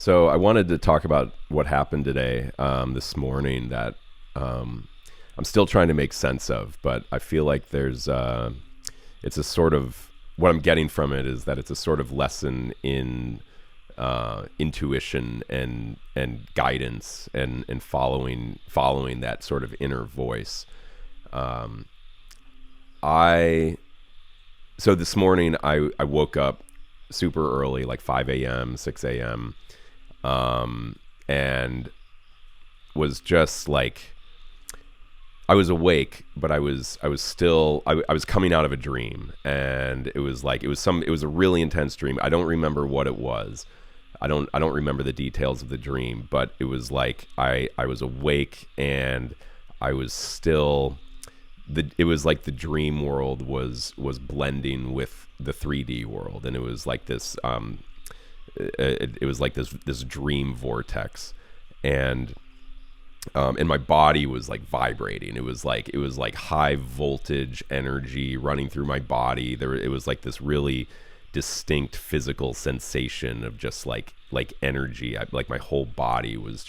So I wanted to talk about what happened today, this morning that I'm still trying to make sense of, but I feel like it's a sort of, what I'm getting from it is that it's a sort of lesson in intuition and guidance and following that sort of inner voice. Um, I so this morning I woke up super early, like 5 a.m., 6 a.m., and was just like, I was awake, but I was coming out of a dream, and it was like it was a really intense dream. I don't remember what it was. I don't remember the details of the dream, but it was like I was awake, and I was still it was like the dream world was blending with the 3D world, and it was like this it was like this dream vortex, and and my body was like vibrating. It was like high voltage energy running through my body. It was like this really distinct physical sensation of just like energy. Like my whole body was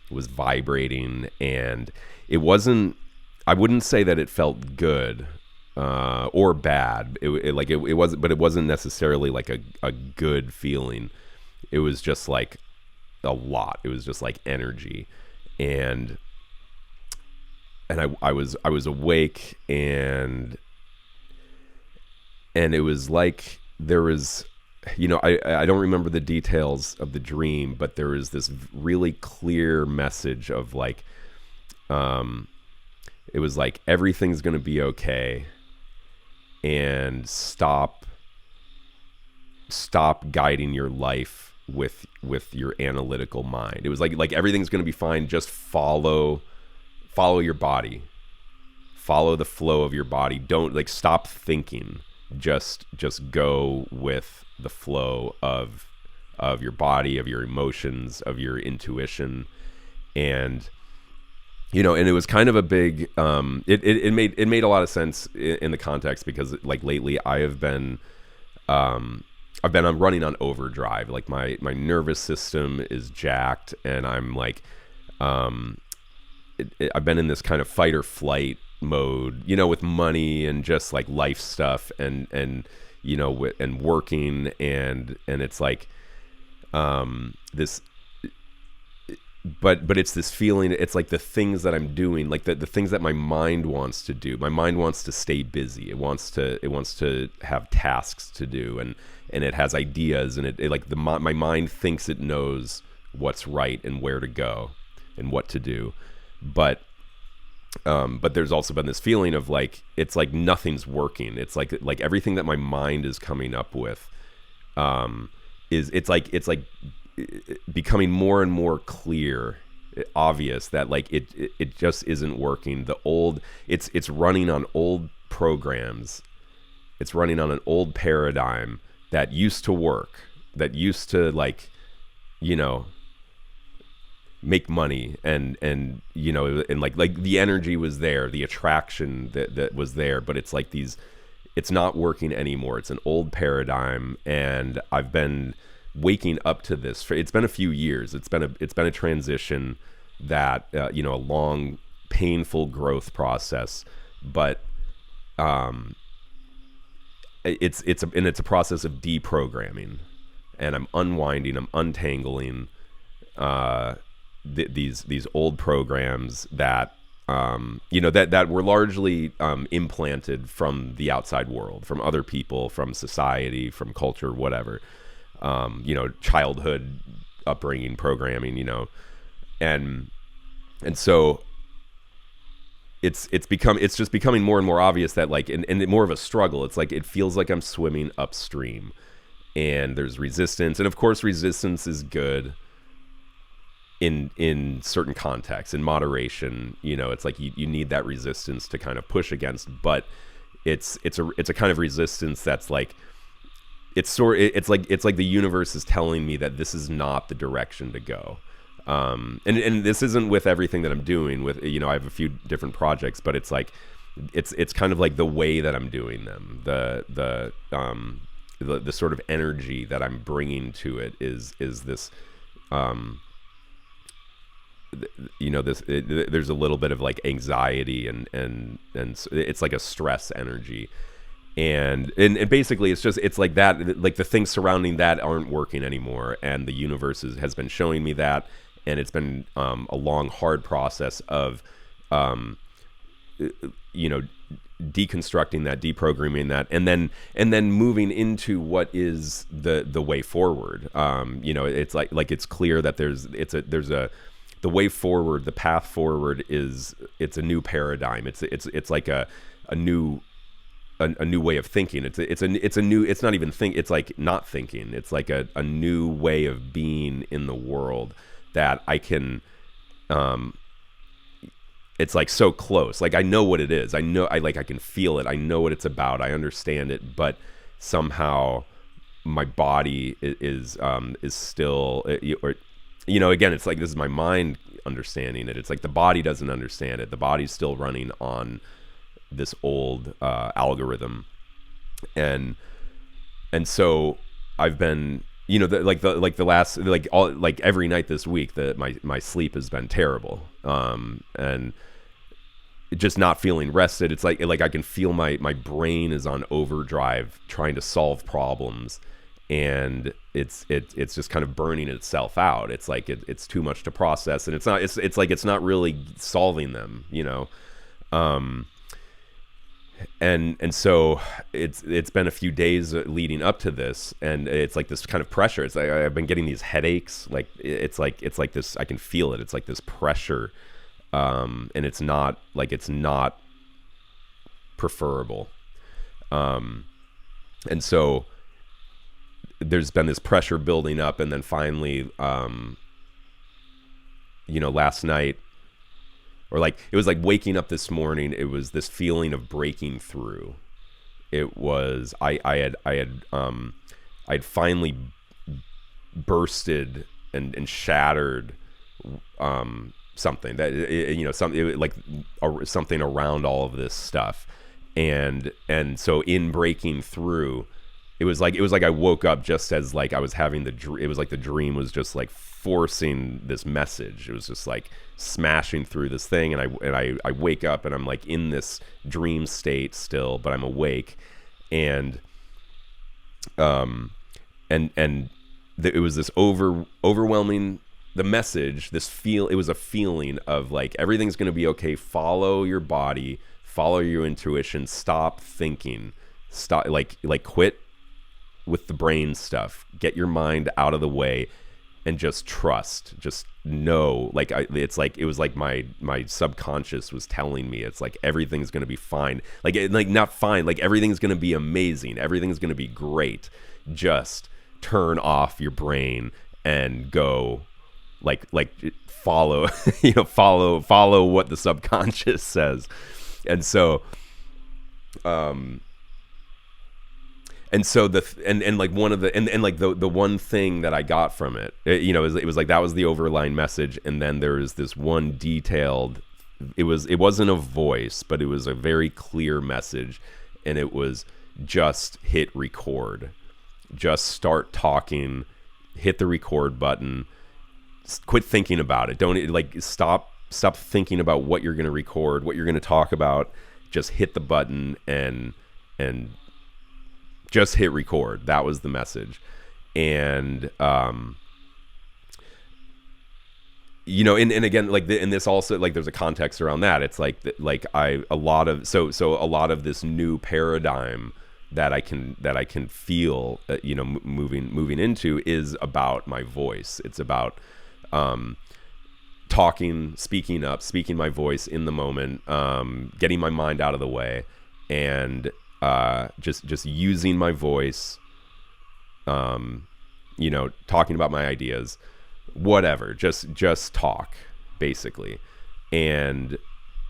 vibrating, and it wasn't. I wouldn't say that it felt good or bad. It wasn't, but it wasn't necessarily like a good feeling. It was just like a lot. It was just like energy, and I was awake, and it was like there was, I don't remember the details of the dream, but there was this really clear message of like, it was like, everything's going to be okay, and stop guiding your life with your analytical mind. It was like everything's going to be fine. Just follow your body, follow the flow of your body. Don't like stop thinking. Just go with the flow of your body, of your emotions, of your intuition. And and it was kind of a big it made a lot of sense in the context, because like lately I'm running on overdrive. Like my nervous system is jacked, and I'm like, I've been in this kind of fight or flight mode, with money and just like life stuff, and and working, and it's like this, but it's this feeling. It's like the things that I'm doing, like the things that my mind wants to do. My mind wants to stay busy. It wants to have tasks to do, and it has ideas, and it like my mind thinks it knows what's right and where to go and what to do, but there's also been this feeling of like, it's like nothing's working. It's like everything that my mind is coming up with it's like becoming more and more clear, obvious that like it just isn't working. It's running on old programs. It's running on an old paradigm that used to work, that used to like, make money, and and like the energy was there, the attraction that was there, but it's like it's not working anymore. It's an old paradigm, and I've been waking up to this it's been a few years. It's been a transition that a long, painful growth process, but it's a process of deprogramming, and I'm unwinding, I'm untangling these old programs that that were largely implanted from the outside world, from other people, from society, from culture, whatever, childhood upbringing, programming, and so it's just becoming more and more obvious that like, and more of a struggle. It's like, it feels like I'm swimming upstream, and there's resistance, and of course resistance is good in certain contexts, in moderation. It's like you need that resistance to kind of push against, but it's a kind of resistance that's like, it's like the universe is telling me that this is not the direction to go. And this isn't with everything that I'm doing with, I have a few different projects, but it's like, it's kind of like the way that I'm doing them, the sort of energy that I'm bringing to it is this there's a little bit of like anxiety and it's like a stress energy. And basically it's like that, like the things surrounding that aren't working anymore, and the universe has been showing me that, and it's been a long hard process of you know deconstructing that, deprogramming that, and then moving into what is the way forward. It's like it's clear that there's the way forward, the path forward it's a new paradigm. It's like a new way of thinking. It's not even think. It's like not thinking. It's like a new way of being in the world that I can. It's like so close. Like I know what it is. I can feel it. I know what it's about. I understand it, but somehow my body is still, or again, it's like this is my mind understanding it. It's like the body doesn't understand it. The body's still running on this old algorithm, and so I've been every night this week my sleep has been terrible, and just not feeling rested. It's like I can feel my brain is on overdrive trying to solve problems, and it's just kind of burning itself out. It's like it's too much to process, and it's like it's not really solving them, and so it's been a few days leading up to this, and it's like this kind of pressure. It's like I've been getting these headaches. Like it's like this. I can feel it. It's like this pressure, and it's not preferable. And so there's been this pressure building up, and then finally, last night. Or like it was like waking up this morning. It was this feeling of breaking through. It was I had finally bursted and shattered something that something around all of this stuff, and so in breaking through, it was like I woke up just as like I was having it was like the dream was just like forcing this message. It was just like smashing through this thing, and I wake up and I'm like in this dream state still, but I'm awake, and it was this overwhelming the message. It was a feeling of like everything's gonna be okay. Follow your body, follow your intuition. Stop thinking. Stop like quit with the brain stuff. Get your mind out of the way and just trust. Just know. It was like my subconscious was telling me it's like everything's gonna be fine. Like not fine. Like everything's gonna be amazing. Everything's gonna be great. Just turn off your brain and go. Like follow follow what the subconscious says. And so like one of the one thing that I got from it, it was like that was the overlying message, and then there was this one detailed. It wasn't a voice, but it was a very clear message, and it was just hit record, just start talking, hit the record button, quit thinking about it. Don't stop thinking about what you're going to record, what you're going to talk about. Just hit the button and just hit record. That was the message. And and again, and this also, like, there's a context around that. It's a lot of this new paradigm that I can feel moving into is about my voice. It's about talking, speaking up, speaking my voice in the moment, getting my mind out of the way, and just using my voice, talking about my ideas, whatever, just talk, basically. And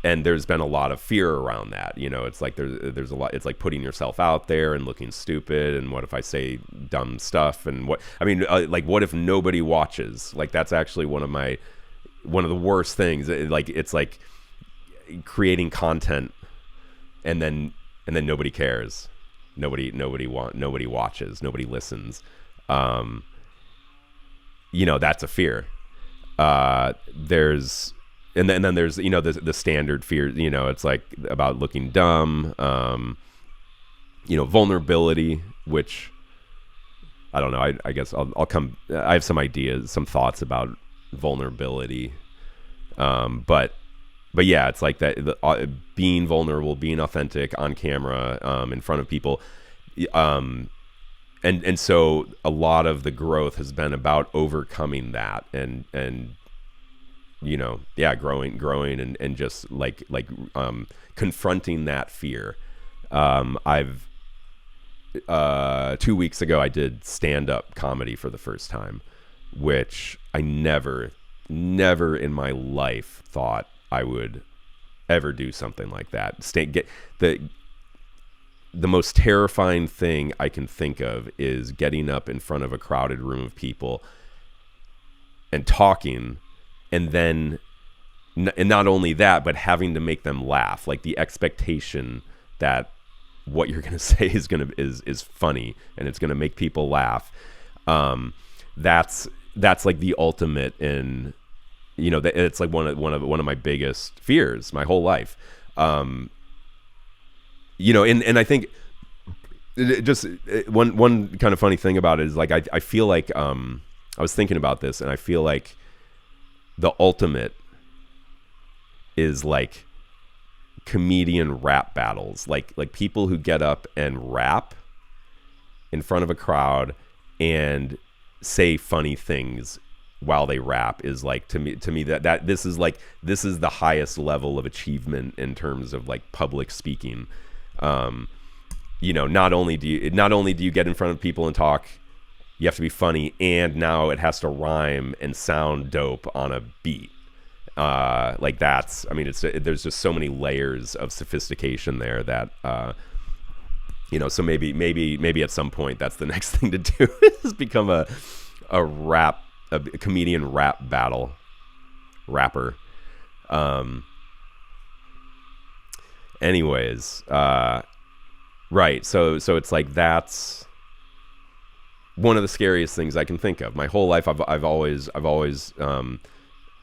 there's been a lot of fear around that. It's like there's a lot. It's like putting yourself out there and looking stupid, and what if I say dumb stuff, and what what if nobody watches? Like, that's actually one of the worst things. It's like creating content and then nobody cares, nobody watches, nobody listens, that's a fear. There's and then there's the standard fear. It's like about looking dumb. Vulnerability, which I don't know. I guess I'll come. I have some ideas, some thoughts about vulnerability. But yeah, it's like that. Being vulnerable, being authentic on camera, in front of people. And so a lot of the growth has been about overcoming that and growing and just confronting that fear. I've 2 weeks ago I did stand-up comedy for the first time, which I never in my life thought I would ever do something like that. The most terrifying thing I can think of is getting up in front of a crowded room of people and talking, and then and not only that, but having to make them laugh. Like the expectation that what you're going to say is funny and it's going to make people laugh. That's like the ultimate in, it's like one of my biggest fears my whole life. And I think just one kind of funny thing about it is like, I feel like, I was thinking about this, and I feel like the ultimate is like comedian rap battles, like people who get up and rap in front of a crowd and say funny things while they rap is like, to me that this is the highest level of achievement in terms of like public speaking. Not only do you get in front of people and talk, you have to be funny, and now it has to rhyme and sound dope on a beat. There's just so many layers of sophistication there that, so maybe at some point that's the next thing to do is become a comedian rap rapper. Anyways, right. So it's like, that's one of the scariest things I can think of. My whole life, I've always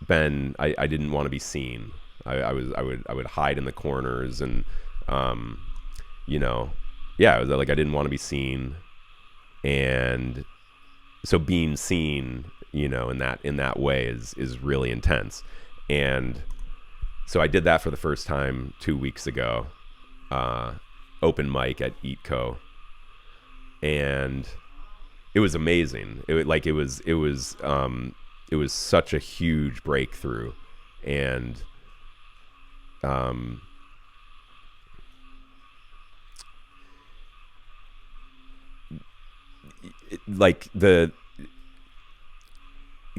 been, I didn't want to be seen. I would hide in the corners, and it was like I didn't want to be seen, and so being seen, in that way is really intense. And so I did that for the first time 2 weeks ago, open mic at Eat Co. And it was amazing. It was such a huge breakthrough, and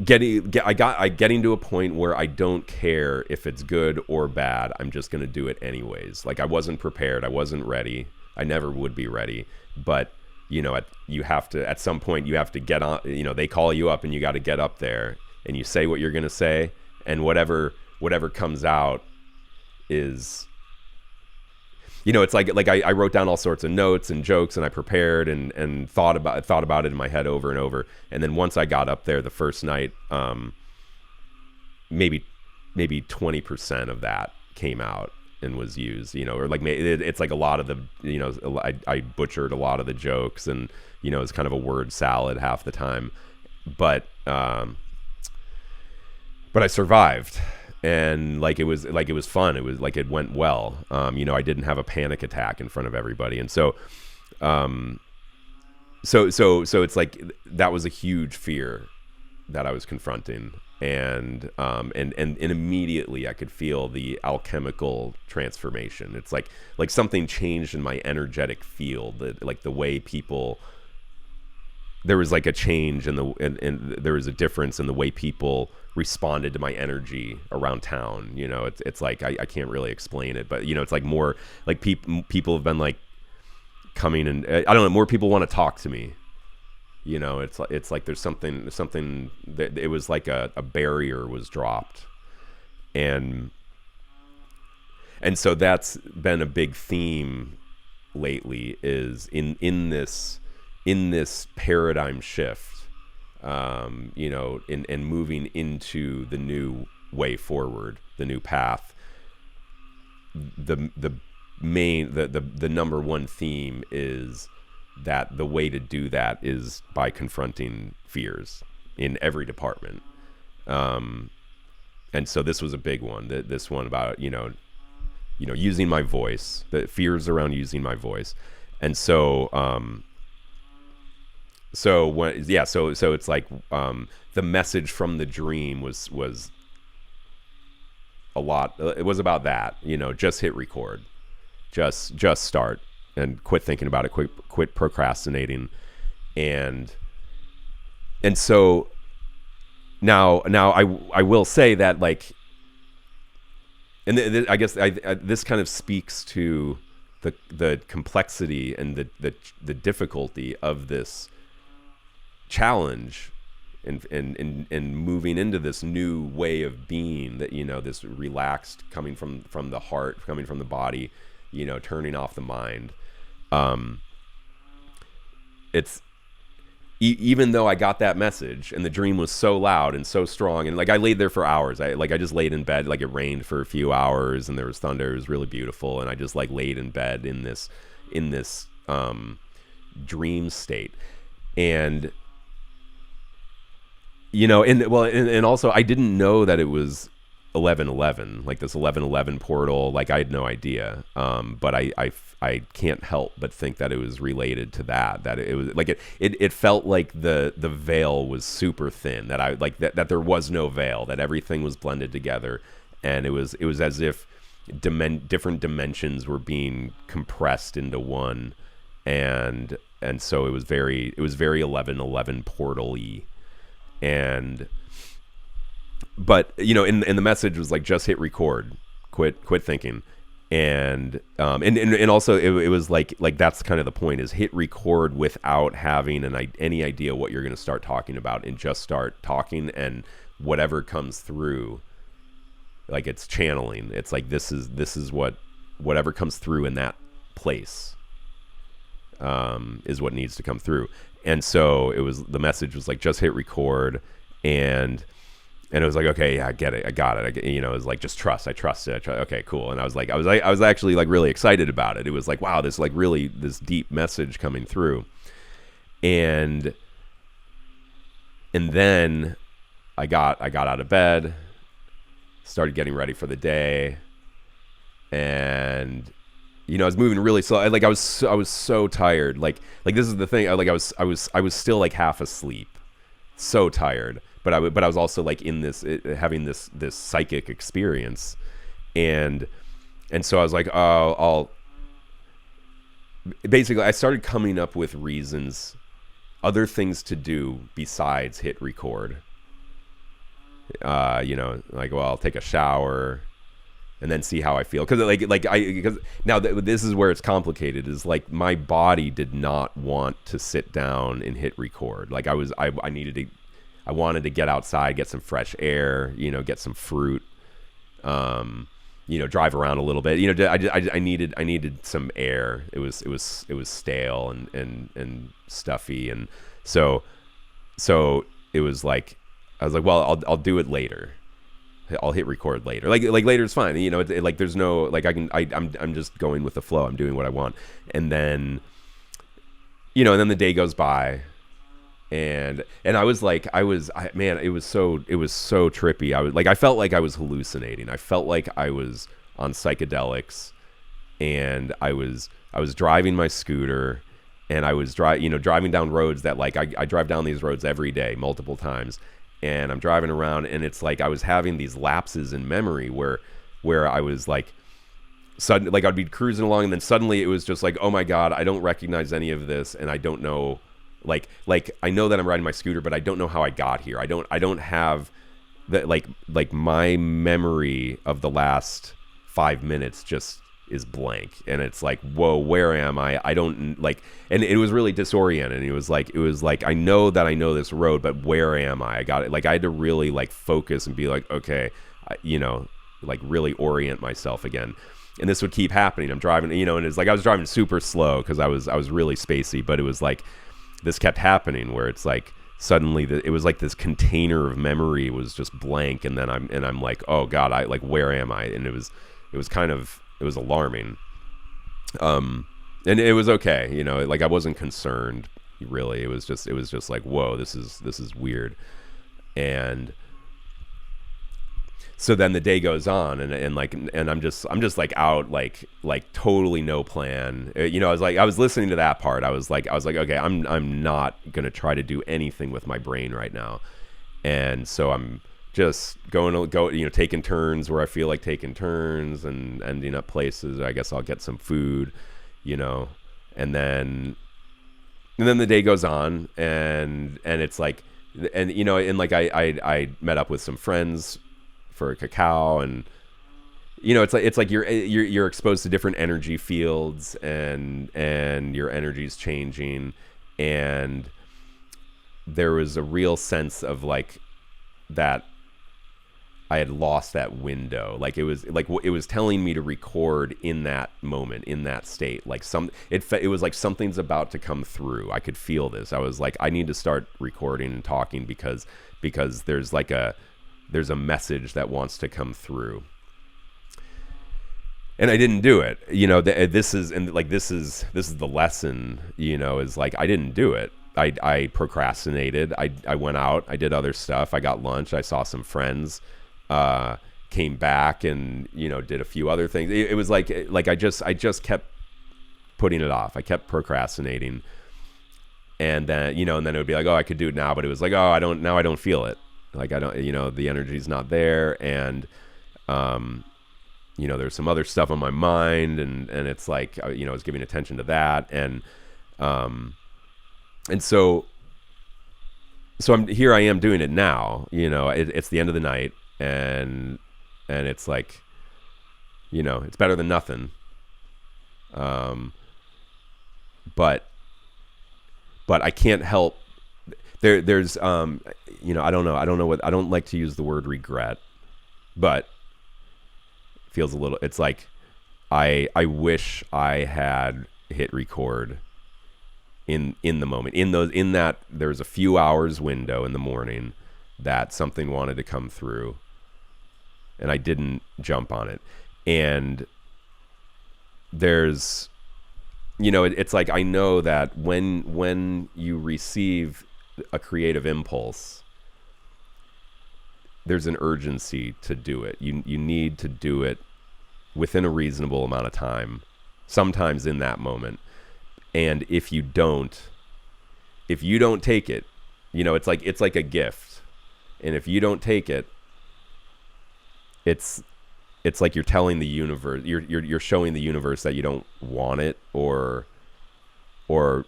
getting to a point where I don't care if it's good or bad. I'm just going to do it anyways. Like, I wasn't prepared. I wasn't ready. I never would be ready. But, you have to, at some point you have to get on, they call you up and you got to get up there and you say what you're going to say, and whatever comes out is, it's like I wrote down all sorts of notes and jokes, and I prepared and thought about it in my head over and over. And then once I got up there the first night, maybe 20% of that came out and was used, or like it's like a lot of the, I butchered a lot of the jokes, and it's kind of a word salad half the time, but I survived. And it was fun. It was like, it went well. I didn't have a panic attack in front of everybody. And so it's like, that was a huge fear that I was confronting. And immediately I could feel the alchemical transformation. It's like something changed in my energetic field, like the way people, there was like a change and there was a difference in the way people responded to my energy around town. It's like, I can't really explain it, but it's like more like people have been like coming, and I don't know, more people want to talk to me. It's like there's something that it was like a barrier was dropped, and so that's been a big theme lately, is in this paradigm shift and moving into the new way forward, the new path. The main the number one theme is that the way to do that is by confronting fears in every department. And so this was a big one. This one about using my voice, the fears around using my voice, and so it's like the message from the dream was a lot. It was about that, just hit record, just start and quit thinking about it, quit procrastinating, and so now I will say that, like, and I guess this kind of speaks to the complexity and the difficulty of this challenge and moving into this new way of being, that this relaxed, coming from the heart, coming from the body, turning off the mind. It's even though I got that message and the dream was so loud and so strong, and like I laid there for hours. I just laid in bed, like it rained for a few hours and there was thunder. It was really beautiful, and I just like laid in bed in this dream state. And and also I didn't know that it was 11:11, like this 11:11 portal. Like I had no idea, but I can't help but think that it was related to that it was like it felt like the veil was super thin, that I like that there was no veil, that everything was blended together, and it was as if different dimensions were being compressed into one, and so it was very 11:11 portal-y. But in the message was like, just hit record, quit thinking, and also it was like that's kind of the point, is hit record without having any idea what you're going to start talking about, and just start talking, and whatever comes through, like it's channeling. It's like this is whatever comes through in that place is what needs to come through. And so the message was like, just hit record, and it was like, okay, yeah, I get it, I got it. It was like, just trust. I trust it. Okay, cool. And I was actually like really excited about it. It was like, wow, this like really this deep message coming through. And then I got out of bed, started getting ready for the day, and I was moving really slow. I was so tired. Like this is the thing. I was still like half asleep, so tired. But I was also like in this, having this psychic experience, and so I was like, oh, basically I started coming up with reasons, other things to do besides hit record. Like, well, I'll take a shower and then see how I feel, because now this is where it's complicated, is like my body did not want to sit down and hit record. Like I wanted to get outside, get some fresh air, get some fruit, drive around a little bit. I needed some air. It was stale and stuffy, and so it was like, I was like, well, I'll do it later. I'll hit record later. Like later is fine. Like there's no, like I'm just going with the flow. I'm doing what I want. And then, and then the day goes by, and I was like, man, it was so trippy. I felt like I was hallucinating. I felt like I was on psychedelics, and I was driving my scooter, and I was driving down roads that, like, I drive down these roads every day, multiple times. And I'm driving around, and it's like I was having these lapses in memory where I was like, suddenly, like I'd be cruising along, and then suddenly it was just like, oh my God, I don't recognize any of this, and I don't know, like I know that I'm riding my scooter, but I don't know how I got here. I don't have that, like my memory of the last 5 minutes just is blank, and it's like, whoa, where am I don't, like, and it was really disorienting. And it was like I know that I know this road, but where am I got it, like I had to really like focus and be like, okay, like really orient myself again. And this would keep happening. I'm driving, and it's like I was driving super slow because I was really spacey, but it was like this kept happening where it's like suddenly it was like this container of memory was just blank, and then I'm like, oh God, I like, where am I? And it was alarming. And it was okay, like I wasn't concerned really. It was just like, whoa, this is weird. And so then the day goes on, and I'm just like out, like totally no plan. I was listening to that part. I was like, okay, I'm not gonna try to do anything with my brain right now. And so I'm just taking turns where I feel like taking turns, and ending up places. I guess I'll get some food, you know, and then the day goes on, and it's like, and like I met up with some friends for a cacao, and it's like you're exposed to different energy fields, and your energy's changing, and there was a real sense of like that I had lost that window. Like it was telling me to record in that moment, in that state. Like it was like something's about to come through. I could feel this. I was like, I need to start recording and talking, because there's a message that wants to come through. And I didn't do it. This is the lesson. Is like, I didn't do it. I procrastinated. I went out. I did other stuff. I got lunch. I saw some friends. Came back and did a few other things. It was like I just kept putting it off. I kept procrastinating, and then and then it would be like, oh, I could do it now, but it was like, oh, I don't feel it. Like, I don't, the energy's not there, and there's some other stuff on my mind, and it's like, I was giving attention to that, and so I am doing it now. It's the end of the night, and it's like, it's better than nothing. But I can't help. There's I don't know what, I don't like to use the word regret, but it feels a little. It's like I wish I had hit record in the moment, in that there's a few hours window in the morning that something wanted to come through, and I didn't jump on it. And there's, it's like, I know that when you receive a creative impulse, there's an urgency to do it. You need to do it within a reasonable amount of time, sometimes in that moment. And if you don't take it, it's like a gift. And if you don't take it, it's like you're telling the universe, you're showing the universe that you don't want it, or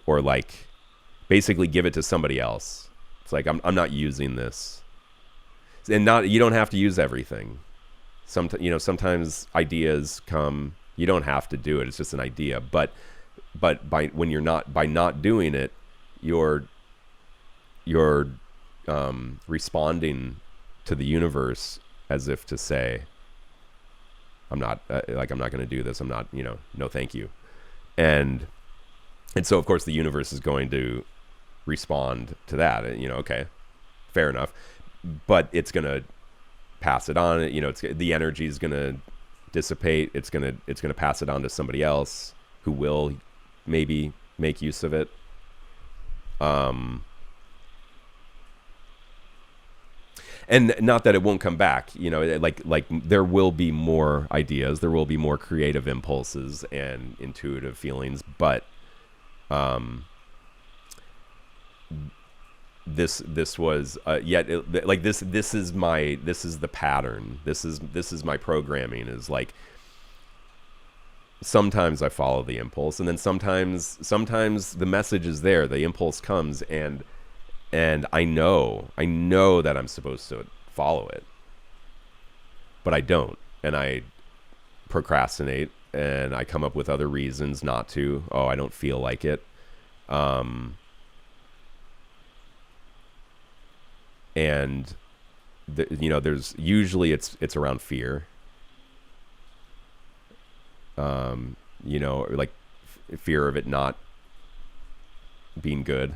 like basically give it to somebody else. It's like, I'm not using this. And you don't have to use everything. Sometimes ideas come, you don't have to do it. It's just an idea. But by not doing it, you're responding to the universe as if to say, I'm not going to do this. I'm not, no, thank you. And so of course the universe is going to respond to that. Okay, fair enough. But it's going to pass it on. The energy is going to dissipate. It's going to pass it on to somebody else who will maybe make use of it. And not that it won't come back, like there will be more ideas, there will be more creative impulses and intuitive feelings, but this was this is the pattern. This is my programming, is like, sometimes I follow the impulse, and then sometimes the message is there, the impulse comes, and I know that I'm supposed to follow it, but I don't, and I procrastinate, and I come up with other reasons not to. Oh, I don't feel like it. And there's usually it's around fear. Like fear of it not being good.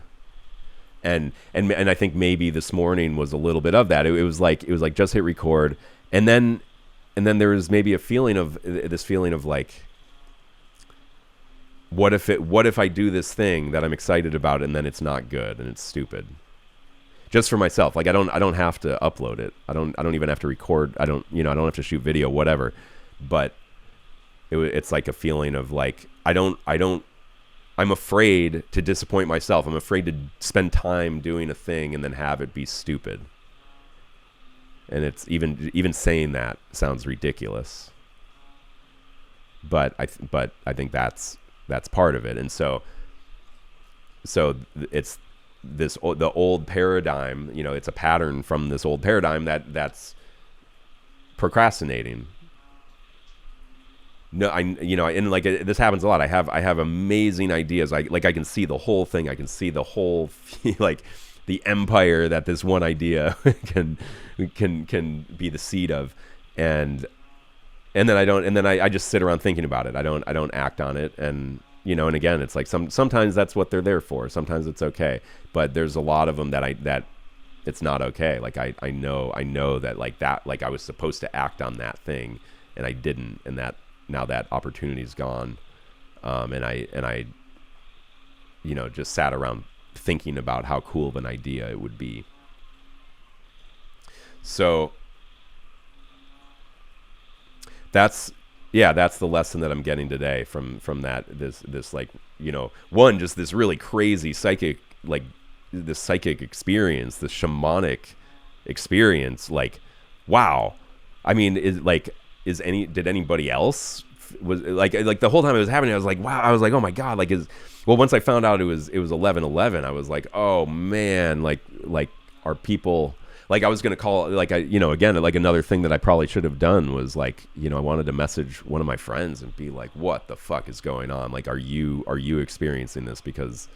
And I think maybe this morning was a little bit of that. It was like just hit record, and then there was maybe a feeling of like, what if I do this thing that I'm excited about and then it's not good and it's stupid? Just for myself, like I don't have to upload it. I don't even have to record. I don't have to shoot video, whatever. But it's like a feeling of like I'm afraid to disappoint myself. I'm afraid to spend time doing a thing and then have it be stupid. And it's even saying that sounds ridiculous. But I think that's part of it. And so it's the old paradigm, it's a pattern from this old paradigm that's procrastinating. No, and like this happens a lot. I have amazing ideas. I can see the whole thing. I can see the whole like the empire that this one idea can be the seed of, and then I just sit around thinking about it. I don't act on it, and and again, it's like sometimes that's what they're there for. Sometimes it's okay, but there's a lot of them that it's not okay. Like I know that like I was supposed to act on that thing, and I didn't, and that. Now that opportunity's gone, and I just sat around thinking about how cool of an idea it would be. So that's the lesson that I'm getting today from that this like one, just this really crazy psychic, like this psychic experience, this shamanic experience. Like, wow, I mean, did anybody else was like the whole time it was happening, I was like, wow, I was like, oh my God, like once I found out it was 11/11, I was like, oh man, like are people, like I was going to call, like again, like another thing that I probably should have done was like, I wanted to message one of my friends and be like, what the fuck is going on? Like, are you experiencing this? Because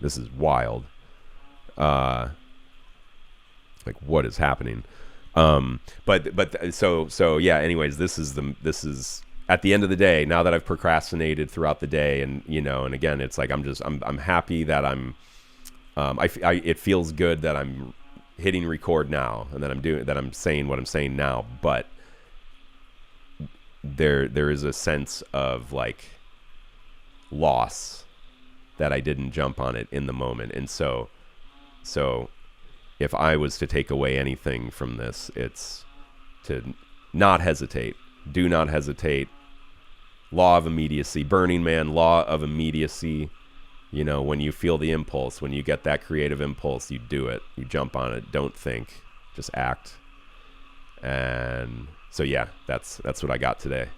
this is wild. Like, what is happening? So yeah, anyways, this is at the end of the day, now that I've procrastinated throughout the day, and and again, it's like I'm happy that it feels good that I'm hitting record now, and that I'm saying what I'm saying now, but there is a sense of like loss that I didn't jump on it in the moment. And so if I was to take away anything from this, it's to not hesitate. Do not hesitate. Law of immediacy. Burning Man, law of immediacy. When you feel the impulse, when you get that creative impulse, you do it. You jump on it. Don't think. Just act. And so, yeah, that's what I got today.